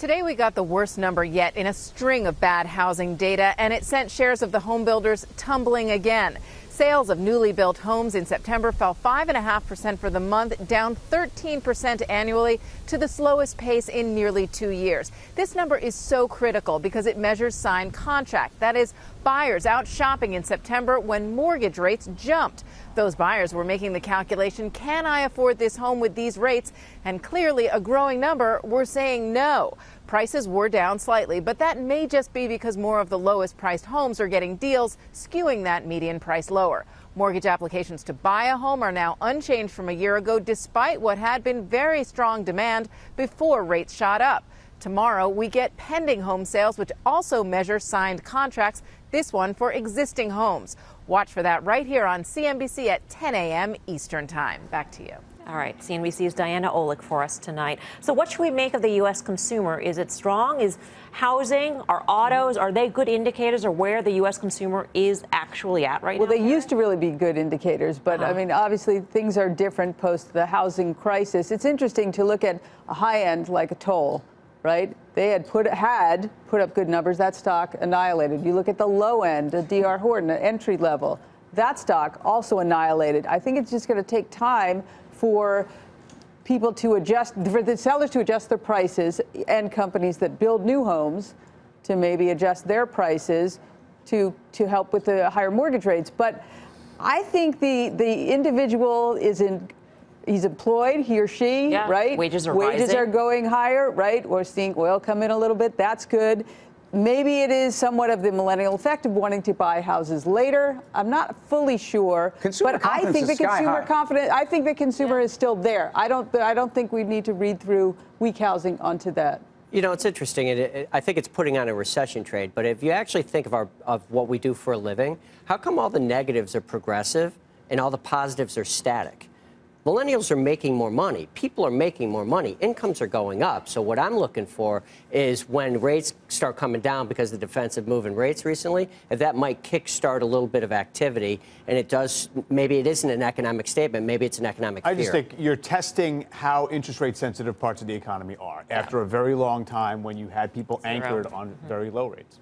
Today we got the worst number yet in a string of bad housing data, and it sent shares of the home builders tumbling again. Sales of newly built homes in September fell 5.5% for the month, down 13% annually, to the slowest pace in nearly 2 years. This number is so critical because it measures signed contract. That is, buyers out shopping in September when mortgage rates jumped. Those buyers were making the calculation, can I afford this home with these rates? And clearly a growing number were saying no. Prices were down slightly, but that may just be because more of the lowest priced homes are getting deals, skewing that median price lower. Mortgage applications to buy a home are now unchanged from a year ago, despite what had been very strong demand before rates shot up. Tomorrow, we get pending home sales, which also measure signed contracts, this one for existing homes. Watch for that right here on CNBC at 10 a.m. Eastern Time. Back to you. All right, CNBC's Diana Olick for us tonight. So what should we make of the U.S. consumer? Is it strong? Is housing, are autos, are they good indicators of where the U.S. consumer is actually at right now? Well, they used to really be good indicators, but I mean, obviously things are different post the housing crisis. It's interesting to look at a high end like a Toll, right? They had put up good numbers. That stock annihilated. You look at the low end, a D.R. Horton, an entry level. That stock also annihilated. I think it's just going to take time for people to adjust, for the sellers to adjust their prices, and companies that build new homes to maybe adjust their prices to help with the higher mortgage rates. But I think the individual he's employed, he or she, right? Wages are rising. Wages are going higher, right? We're seeing oil come in a little bit. That's good. Maybe it is somewhat of the millennial effect of wanting to buy houses later. I'm not fully sure, but I think the consumer is still there. I don't think we need to read through weak housing onto that. You know, it's interesting. I think it's putting on a recession trade. But if you actually think of what we do for a living, how come all the negatives are progressive and all the positives are static? Millennials are making more money. People are making more money. Incomes are going up. So what I'm looking for is when rates start coming down because of the defensive move in rates recently, if that might kickstart a little bit of activity. And it does, maybe it isn't an economic statement. Maybe it's an economic fear. I just think you're testing how interest rate sensitive parts of the economy are after a very long time when you had people anchored on very low rates.